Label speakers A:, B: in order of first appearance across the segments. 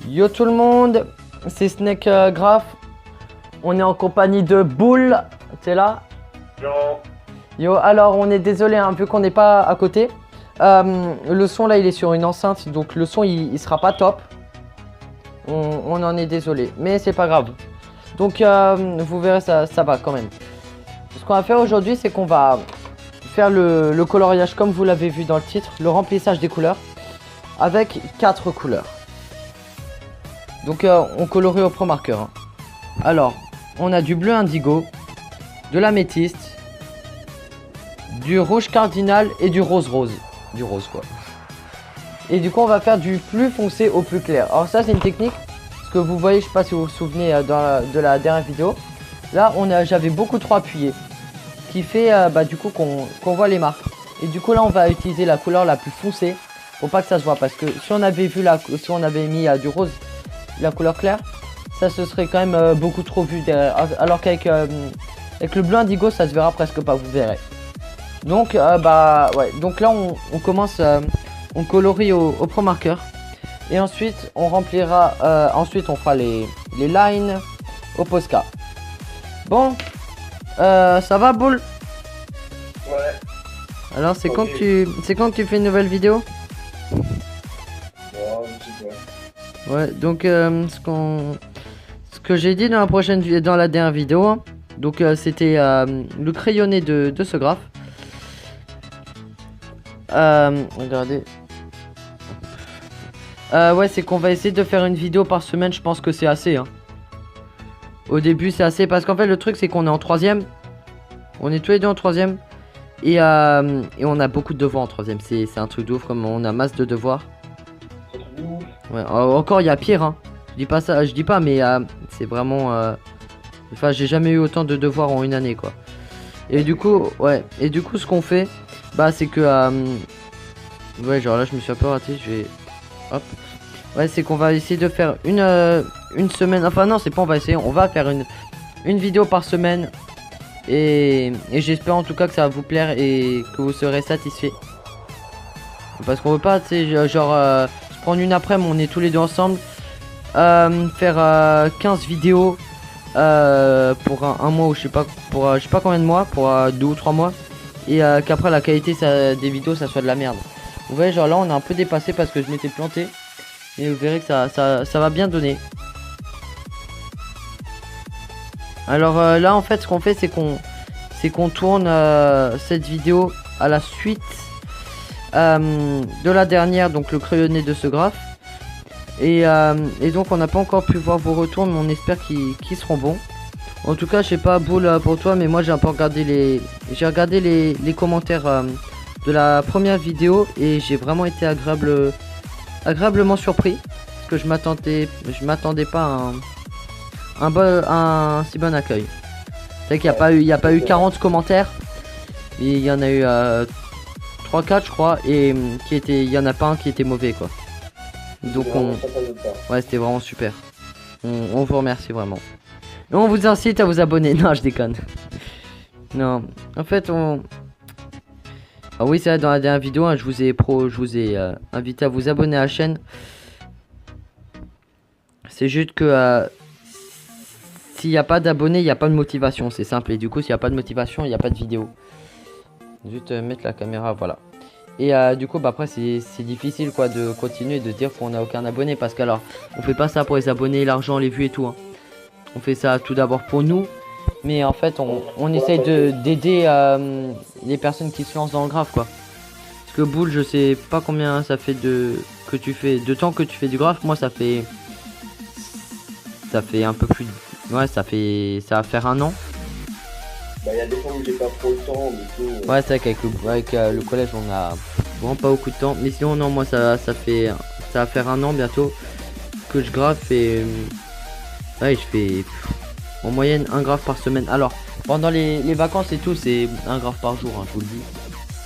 A: Yo tout le monde, c'est Snake Graph. On est en compagnie de Bull. T'es là?
B: Yo.
A: Yo, alors on est désolé hein, vu qu'on n'est pas à côté. Le son là il est sur une enceinte, donc le son il sera pas top. On en est désolé, mais c'est pas grave. Donc vous verrez ça va quand même. Ce qu'on va faire aujourd'hui c'est qu'on va faire le coloriage comme vous l'avez vu dans le titre, le remplissage des couleurs avec 4 couleurs. Donc on colorie au pro marqueur hein. Alors on a du bleu indigo, de l'améthyste, du rouge cardinal et du rose du rose quoi. Et du coup on va faire du plus foncé au plus clair. Alors ça c'est une technique, ce que vous voyez, je sais pas si vous vous souvenez de la dernière vidéo. Là j'avais beaucoup trop appuyé, qui fait du coup qu'on voit les marques. Et du coup là on va utiliser la couleur la plus foncée pour pas que ça se voit, parce que si on avait vu si on avait mis du rose, la couleur claire, ça se serait quand même beaucoup trop vu derrière, alors qu'avec avec le bleu indigo ça se verra presque pas, vous verrez. Donc ouais, donc là on commence, on colorie au pro marqueur et ensuite on remplira, ensuite on fera les lines au Posca. Bon, ça va Bull?
B: Ouais.
A: Alors c'est
B: Ok.
A: quand que tu fais une nouvelle vidéo?
B: Bon, je sais pas.
A: Ouais, donc ce que j'ai dit dans la dernière vidéo, hein, donc c'était le crayonné de ce graphe. Regardez. Ouais, c'est qu'on va essayer de faire une vidéo par semaine. Je pense que c'est assez hein. Au début c'est assez, parce qu'en fait le truc c'est qu'on est en troisième. On est tous les deux en troisième. Et on a beaucoup de devoirs en troisième. C'est un truc de ouf, comme on a masse de devoirs. Ouais, encore il y a pire hein. Je dis pas ça, je dis pas, mais c'est vraiment enfin j'ai jamais eu autant de devoirs en une année quoi. Et du coup ouais, et du coup ce qu'on fait c'est que ouais, genre là je me suis un peu raté, je vais hop. Ouais, c'est qu'on va essayer de faire une semaine, enfin non, c'est pas on va essayer, on va faire une vidéo par semaine. Et j'espère en tout cas que ça va vous plaire et que vous serez satisfait. Parce qu'on veut pas, tu sais, genre se prendre une après-midi, on est tous les deux ensemble, faire 15 vidéos pour un mois, ou je sais pas, pour je sais pas combien de mois, pour 2 ou 3 mois, et qu'après la qualité des vidéos ça soit de la merde. Vous voyez, genre là on a un peu dépassé parce que je m'étais planté, et vous verrez que ça va bien donner. Alors là en fait ce qu'on fait c'est qu'on tourne cette vidéo à la suite de la dernière, donc le crayonné de ce graphe. Et donc on n'a pas encore pu voir vos retours, mais on espère qu'ils seront bons. En tout cas je sais pas Bull pour toi, mais moi j'ai un peu regardé les commentaires de la première vidéo, et j'ai vraiment été agréablement surpris, parce que je m'attendais pas à un si bon accueil. C'est vrai qu'il n'y a pas eu 40 commentaires, mais il y en a eu 3-4 je crois, et il y en a pas un qui était mauvais quoi. Donc ouais, c'était vraiment super. On vous remercie vraiment. Et on vous incite à vous abonner. Non, je déconne. Non, en fait ah oui, c'est vrai, dans la dernière vidéo hein, je vous ai invité à vous abonner à la chaîne. C'est juste que s'il n'y a pas d'abonnés, il n'y a pas de motivation, c'est simple. Et du coup, s'il n'y a pas de motivation, il n'y a pas de vidéo. Juste mettre la caméra, voilà. Et du coup, après, c'est difficile quoi de continuer de dire qu'on n'a aucun abonné. Parce que alors, on fait pas ça pour les abonnés, l'argent, les vues et tout. Hein. On fait ça tout d'abord pour nous. Mais en fait, on essaye d'aider les personnes qui se lancent dans le graphe quoi. Parce que Bull, je sais pas combien ça fait de temps que tu fais du graphe. Moi, ça fait un peu plus de... Ouais, ça va faire 1 an.
B: Bah, il y a des fois où j'ai pas trop le temps, du coup.
A: Ouais, c'est vrai qu'avec le collège, on a vraiment pas beaucoup de temps. Mais sinon, non, moi, ça va faire 1 an bientôt que je graffe, et ouais, je fais en moyenne un graphe par semaine. Alors, pendant les vacances et tout, c'est un graphe par jour, hein, je vous le dis.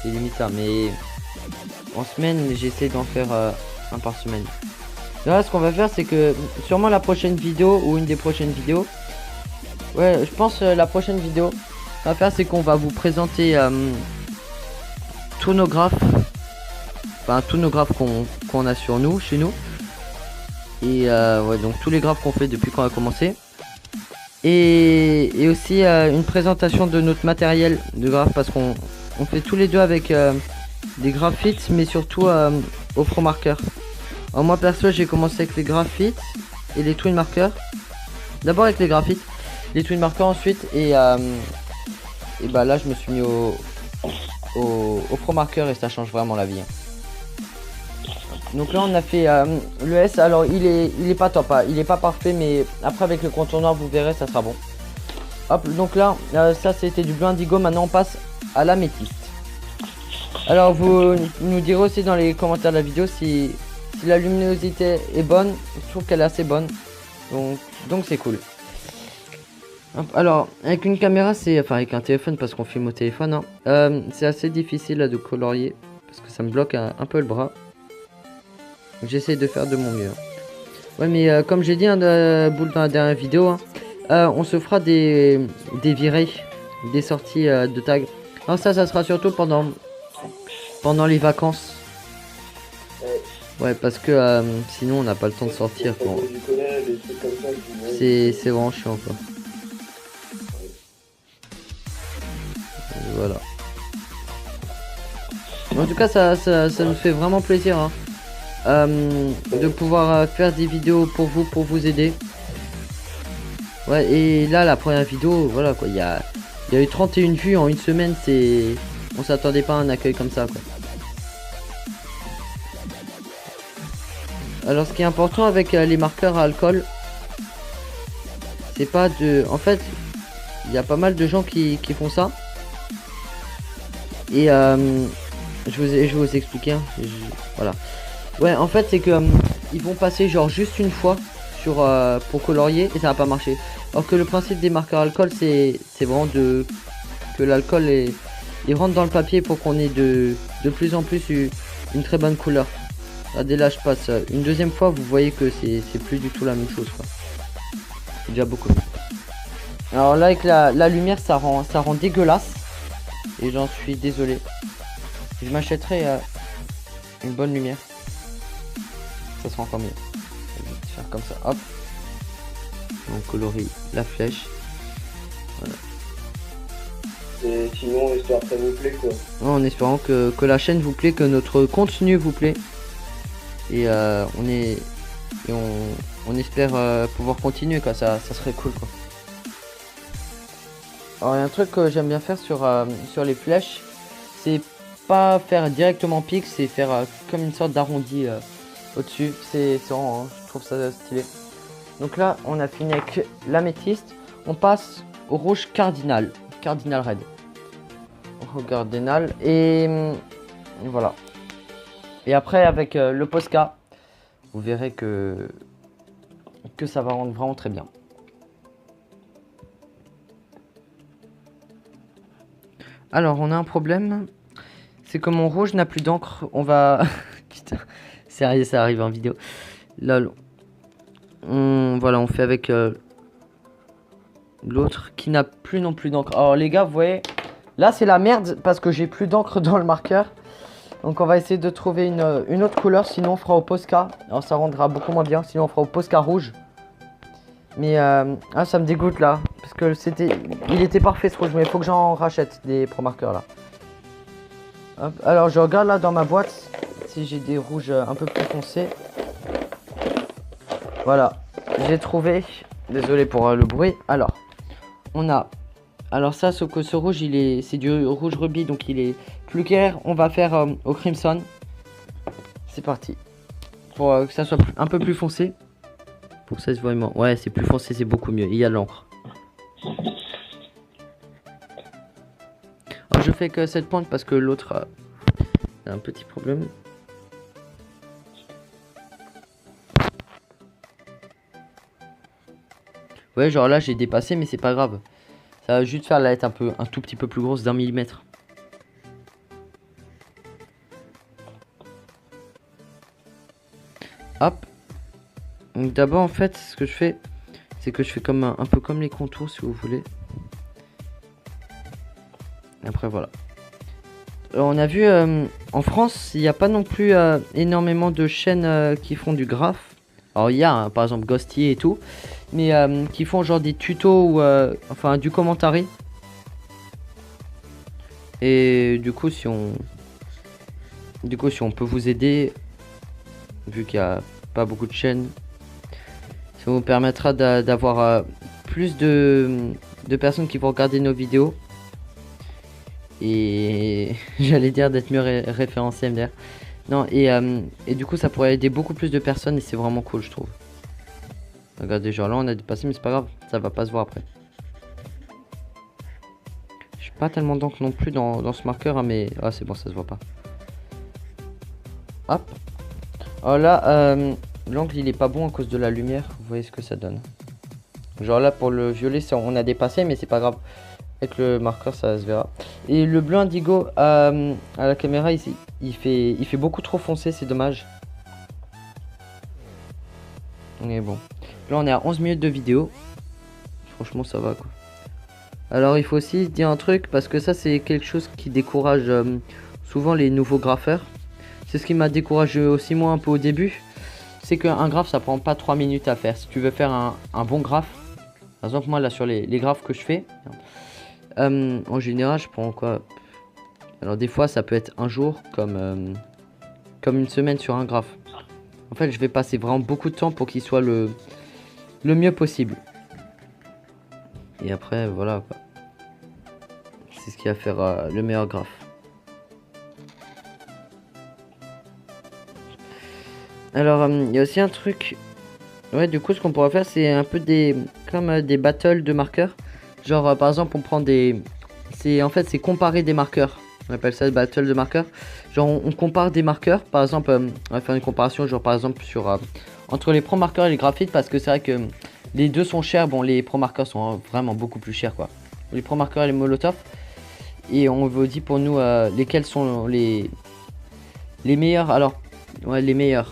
A: C'est limite ça, mais en semaine, j'essaie d'en faire un par semaine. Là, ce qu'on va faire, c'est que sûrement la prochaine vidéo, ou une des prochaines vidéos, ouais, je pense la prochaine vidéo, ce qu'on va faire, c'est qu'on va vous présenter tous nos graphes, enfin tous nos graphes qu'on a chez nous. Et ouais, donc tous les graphes qu'on fait depuis qu'on a commencé. Et aussi une présentation de notre matériel de graphe parce qu'on fait tous les deux avec des graphites, mais surtout au Pro Marker. Alors moi perso j'ai commencé avec les graphites et les twin markers. D'abord avec les graphites, les twin markers ensuite et bah là je me suis mis au Pro Marker et ça change vraiment la vie. Donc là on a fait le S, alors il est pas top, hein. Il est pas parfait, mais après avec le contour noir vous verrez ça sera bon. Hop, donc là ça c'était du bleu indigo, maintenant on passe à l'améthyste. Alors vous nous direz aussi dans les commentaires de la vidéo si la luminosité est bonne. Je trouve qu'elle est assez bonne, donc c'est cool. Hop, alors avec une caméra enfin avec un téléphone parce qu'on filme au téléphone, hein, c'est assez difficile là, de colorier parce que ça me bloque un peu le bras. J'essaie de faire de mon mieux. Ouais, mais comme j'ai dit boule dans la dernière vidéo, hein, on se fera des virées, des sorties de tag. Alors ça sera surtout pendant les vacances. Ouais, parce que sinon on n'a pas le temps de sortir. C'est vraiment chiant quoi. Voilà. En tout cas ça nous fait vraiment plaisir, hein. De pouvoir faire des vidéos pour vous aider. Ouais, et là la première vidéo, voilà quoi, il y a eu 31 vues en une semaine. On s'attendait pas à un accueil comme ça quoi. Alors ce qui est important avec les marqueurs à alcool, c'est pas de... En fait, il y a pas mal de gens qui font ça. Et je vais vous expliquer, hein. Voilà. Ouais, en fait c'est que ils vont passer genre juste une fois sur pour colorier et ça va pas marcher. Alors que le principe des marqueurs alcool c'est vraiment que l'alcool il rentre dans le papier pour qu'on ait de plus en plus une très bonne couleur. Là, dès là je passe une deuxième fois, vous voyez que c'est plus du tout la même chose quoi. C'est déjà beaucoup mieux. Alors là avec la lumière ça rend dégueulasse et j'en suis désolé. Je m'achèterai une bonne lumière. Ça sera encore mieux. Je vais faire comme ça, hop. On colorie la flèche. Voilà.
B: Et sinon, on espère que ça vous plaît quoi.
A: En espérant que la chaîne vous plaît, que notre contenu vous plaît. Et on espère pouvoir continuer quoi, ça serait cool quoi. Alors il y a un truc que j'aime bien faire sur les flèches, c'est pas faire directement pique, c'est faire comme une sorte d'arrondi au-dessus. C'est vraiment, je trouve ça stylé. Donc là on a fini avec l'améthyste, on passe au rouge cardinal red. Rouge cardinal et voilà. Et après avec le Posca, vous verrez que ça va rendre vraiment très bien. Alors on a un problème, c'est que mon rouge n'a plus d'encre. On va... Putain, sérieux, ça arrive en vidéo. Là, voilà, on fait avec l'autre qui n'a plus non plus d'encre. Alors les gars, vous voyez, là c'est la merde parce que j'ai plus d'encre dans le marqueur. Donc on va essayer de trouver une autre couleur, sinon on fera au Posca. Alors ça rendra beaucoup moins bien, sinon on fera au Posca rouge. Mais ça me dégoûte là, parce que il était parfait ce rouge, mais il faut que j'en rachète des Pro Markers là. Hop, alors je regarde là dans ma boîte si j'ai des rouges un peu plus foncés. Voilà, j'ai trouvé. Désolé pour le bruit. Alors, on a... Alors ça, ce rouge, c'est du rouge rubis, donc il est plus clair. On va faire au crimson. C'est parti. Pour que ça soit un peu plus foncé. Pour que ça se voit vraiment. Ouais, c'est plus foncé, c'est beaucoup mieux. Il y a de l'encre. Alors je fais que cette pointe parce que l'autre a un petit problème. Ouais, genre là j'ai dépassé, mais c'est pas grave. Ça va juste faire la lettre un tout petit peu plus grosse d'1 millimètre. Hop. Donc d'abord en fait ce que je fais, c'est que je fais comme un peu comme les contours si vous voulez. Et après voilà. Alors, on a vu en France il n'y a pas non plus énormément de chaînes qui font du graphe. Alors il y a, hein, par exemple, Ghosty et tout. Mais qui font genre des tutos ou enfin du commentaire. Et du coup si on peut vous aider, vu qu'il n'y a pas beaucoup de chaînes, ça vous permettra d'avoir plus de personnes qui vont regarder nos vidéos. Et j'allais dire d'être mieux référencé MDR. Non, et du coup ça pourrait aider beaucoup plus de personnes et c'est vraiment cool je trouve. Regardez, genre là on a dépassé mais c'est pas grave, ça va pas se voir après. Je suis pas tellement d'encre non plus dans ce marqueur hein, mais ah c'est bon, ça se voit pas. Hop. Alors là l'angle il est pas bon à cause de la lumière, vous voyez ce que ça donne. Genre là pour le violet on a dépassé mais c'est pas grave. Avec le marqueur ça se verra. Et le bleu indigo à la caméra ici, il fait beaucoup trop foncé, c'est dommage. Mais bon. Là on est à 11 minutes de vidéo. Franchement ça va quoi. Alors il faut aussi dire un truc parce que ça c'est quelque chose qui décourage souvent les nouveaux graffeurs. C'est ce qui m'a découragé aussi moi un peu au début. C'est qu'un graphe ça prend pas 3 minutes à faire. Si tu veux faire un bon graphe. Par exemple moi là sur les graphes que je fais. En général je prends quoi? Alors des fois ça peut être un jour comme une semaine sur un graphe. En fait je vais passer vraiment beaucoup de temps pour qu'il soit le mieux possible. Et après voilà quoi. C'est ce qui va faire le meilleur graphe. Alors il y a aussi un truc. Ouais du coup ce qu'on pourrait faire c'est un peu des battles de marqueurs. Genre par exemple on prend en fait c'est comparer des marqueurs. On appelle ça battle de marqueurs. Genre on compare des marqueurs. Par exemple on va faire une comparaison genre par exemple sur entre les pro marqueurs et les graphites. Parce que c'est vrai que les deux sont chers. Bon les pro marqueurs sont vraiment beaucoup plus chers quoi. Les pro marqueurs et les molotov. Et on vous dit pour nous lesquels sont les meilleurs. Alors ouais les meilleurs.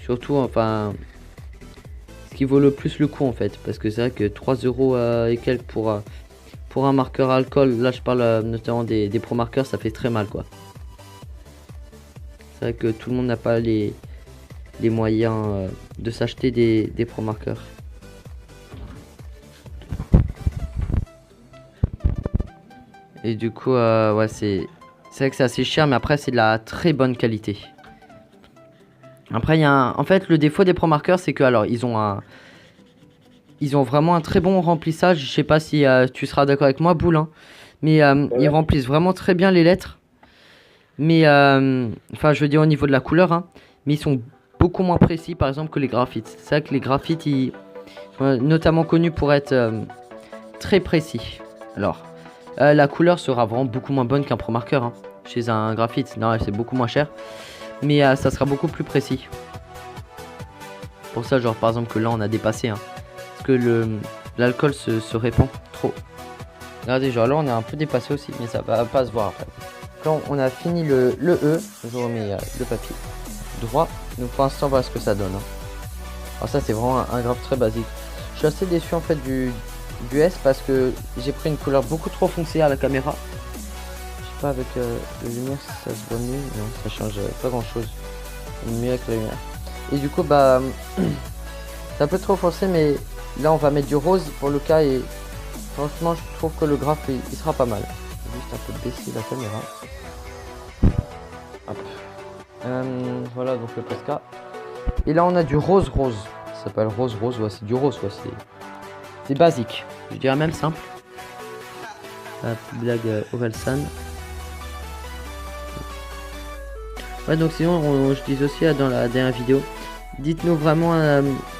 A: Surtout enfin qui vaut le plus le coup en fait, parce que c'est vrai que 3 euros et quelques pour un marqueur alcool, là je parle notamment des pro marqueurs, ça fait très mal quoi. C'est vrai que tout le monde n'a pas les moyens de s'acheter des pro marqueurs. Et du coup ouais c'est vrai que c'est assez cher, mais après c'est de la très bonne qualité. Après il y a en fait le défaut des pro marqueurs c'est que alors ils ont vraiment un très bon remplissage. Je sais pas si tu seras d'accord avec moi Boule hein, mais ouais. Ils remplissent vraiment très bien les lettres. Mais enfin je veux dire au niveau de la couleur hein, mais ils sont beaucoup moins précis par exemple que les graphites. C'est vrai que les graphites ils sont notamment connus pour être très précis. Alors la couleur sera vraiment beaucoup moins bonne qu'un pro marqueur hein, chez un graphite. Non c'est beaucoup moins cher. Mais ça sera beaucoup plus précis. Pour ça genre par exemple que là on a dépassé hein, parce que l'alcool se répand trop. Regardez genre là on est un peu dépassé aussi, mais ça va pas se voir après. Quand on a fini le E, je remets le papier droit. Donc pour l'instant voilà ce que ça donne hein. Alors ça c'est vraiment un graphe très basique. Je suis assez déçu en fait du S parce que j'ai pris une couleur beaucoup trop foncée à la caméra. Pas avec la lumière si ça se voit mieux, non ça change pas grand chose, mieux avec la lumière. Et du coup bah c'est un peu trop foncé, mais là on va mettre du rose pour le cas et franchement je trouve que le graphe il sera pas mal. Juste un peu baisser la caméra. Hop. Voilà donc le Posca. Et là on a du rose. Ça s'appelle rose, ouais c'est du rose quoi, c'est basique, je dirais même simple. La petite blague Orelsan. Ouais donc sinon je dis aussi dans la dernière vidéo, dites-nous vraiment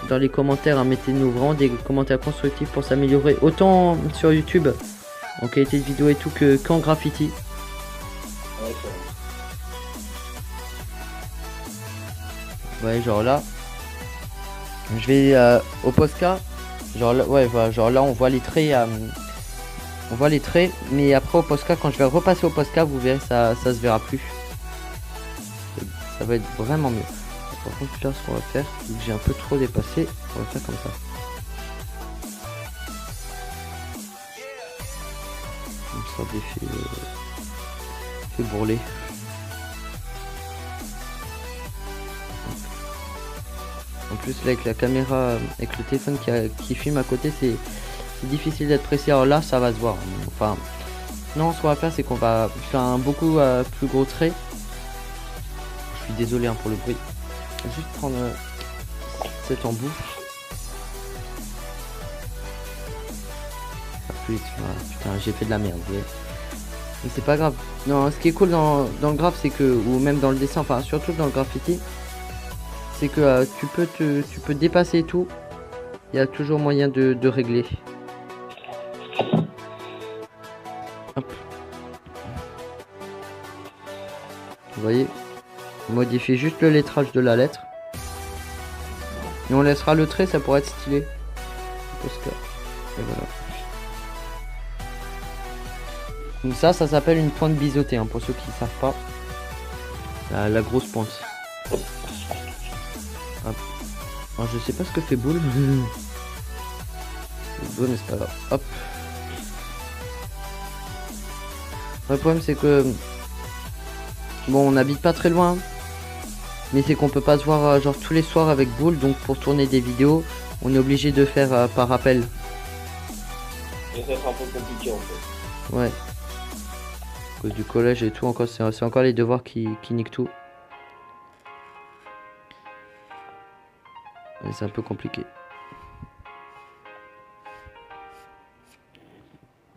A: dans les commentaires, hein, mettez-nous vraiment des commentaires constructifs pour s'améliorer autant sur YouTube en qualité de vidéo et tout qu'en graffiti. Ouais genre là je vais au Posca, genre là, ouais voilà, genre là on voit les traits mais après au Posca quand je vais repasser au Posca vous verrez ça se verra plus. Ça va être vraiment mieux. Par contre là ce qu'on va faire, vu que j'ai un peu trop dépassé, on va faire comme ça. Comme ça fait bourreler. En plus là, avec la caméra, avec le téléphone qui filme à côté, c'est difficile d'être précis. Alors là ça va se voir. Enfin non, ce qu'on va faire c'est qu'on va faire un beaucoup plus gros trait. Je suis désolé hein, pour le bruit. Je vais juste prendre cet embout. Plus, voilà. Putain j'ai fait de la merde. Mais c'est pas grave. Non, ce qui est cool dans le graphe c'est que, ou même dans le dessin, enfin surtout dans le graffiti, c'est que tu peux dépasser tout. Il y a toujours moyen de régler. Hop. Vous voyez, modifier juste le lettrage de la lettre. Et on laissera le trait, ça pourrait être stylé. Et voilà. Donc ça s'appelle une pointe biseautée, hein, pour ceux qui ne savent pas. La grosse pointe. Hop. Alors, je sais pas ce que fait Boule. C'est bon, mais c'est pas grave. Hop. Le problème c'est que bon, on n'habite pas très loin, mais c'est qu'on peut pas se voir genre tous les soirs avec Boule, donc pour tourner des vidéos, on est obligé de faire par appel.
B: Et ça sera un peu compliqué en fait.
A: Ouais. À cause du collège et tout, encore c'est encore les devoirs qui niquent tout. C'est un peu compliqué.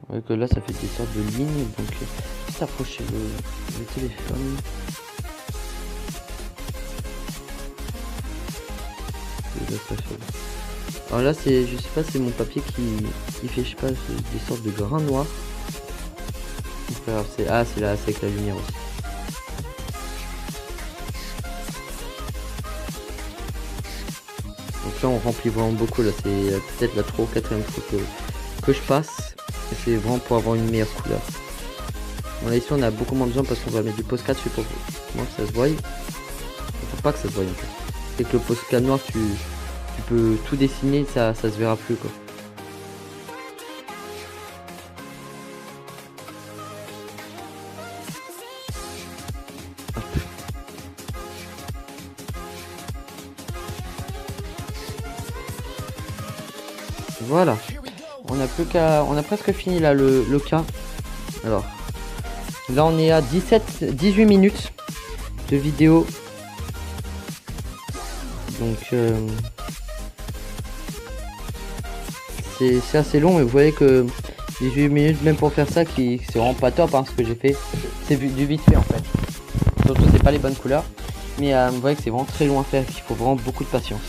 A: Ouais, que là ça fait des sortes de lignes, donc juste approcher le téléphone. Alors là c'est, je sais pas, c'est mon papier qui fait, je sais pas, des sortes de grains noirs. C'est là, c'est avec la lumière aussi. Donc là on remplit vraiment beaucoup, là c'est peut-être la 3 ou 4e fois que je passe. Et c'est vraiment pour avoir une meilleure couleur. Bon là ici on a beaucoup moins besoin parce qu'on va mettre du Posca dessus pour moi que ça se voie. Faut pas que ça se voie en fait. C'est que le Posca noir tu peux tout dessiner, ça se verra plus quoi. Voilà. On a presque fini là le cas. Alors là on est à 18 minutes de vidéo. Donc c'est assez long, mais vous voyez que 18 minutes même pour faire ça, c'est vraiment pas top hein, ce que j'ai fait. C'est du vite fait en fait. Surtout c'est pas les bonnes couleurs. Mais vous voyez que c'est vraiment très long à faire, qu'il faut vraiment beaucoup de patience.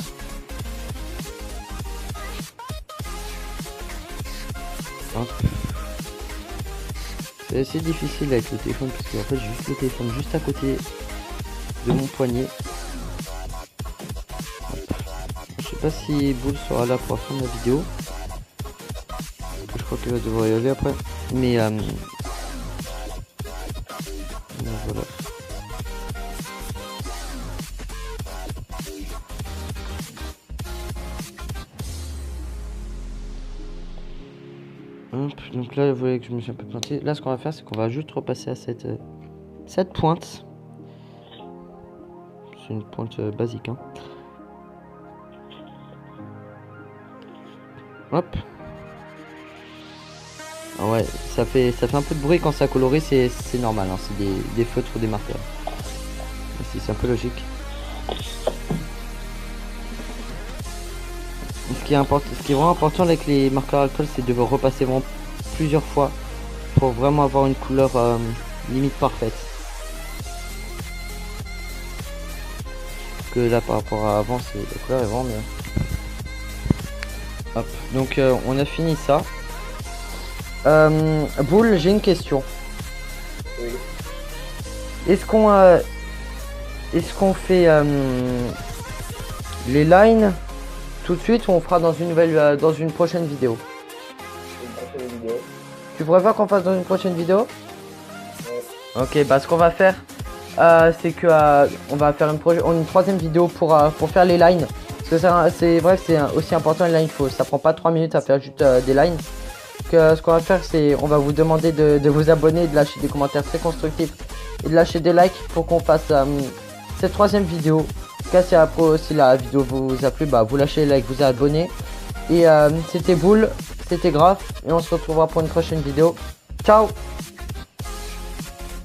A: C'est assez difficile avec le téléphone parce qu'en fait j'ai juste le téléphone juste à côté de mon poignet. Je sais pas si Boule sera là pour la fin de la vidéo. Je crois qu'il va devoir y aller après. Mais voilà. Hop, donc là vous voyez que je me suis un peu planté. Là ce qu'on va faire c'est qu'on va juste repasser à cette pointe. C'est une pointe basique hein. Hop. Ah ouais, ça fait un peu de bruit quand ça coloré, c'est normal hein. C'est des feutres ou des marqueurs. C'est un peu logique. Ce qui est vraiment important avec les marqueurs alcool, c'est de repasser vraiment plusieurs fois pour vraiment avoir une couleur limite parfaite. Parce que là par rapport à avant, la couleur est vraiment bien. Hop, donc on a fini ça. Boule, j'ai une question.
B: Oui.
A: Est-ce qu'on fait les lines tout de suite ou on fera dans une prochaine vidéo?
B: Une prochaine vidéo.
A: Tu pourrais pas qu'on fasse dans une prochaine vidéo?
B: Ouais.
A: Ok, bah ce qu'on va faire, c'est que on va faire une 3e vidéo pour faire les lines. Parce que c'est vrai que c'est aussi important les lines, ça prend pas 3 minutes à faire juste des lines. Que ce qu'on va faire, c'est on va vous demander de vous abonner, de lâcher des commentaires très constructifs et de lâcher des likes pour qu'on fasse cette 3e vidéo tout cas, si la vidéo vous a plu, bah, vous lâchez le like, vous abonnez. Et c'était Boule, c'était Grave. Et on se retrouvera pour une prochaine vidéo. Ciao!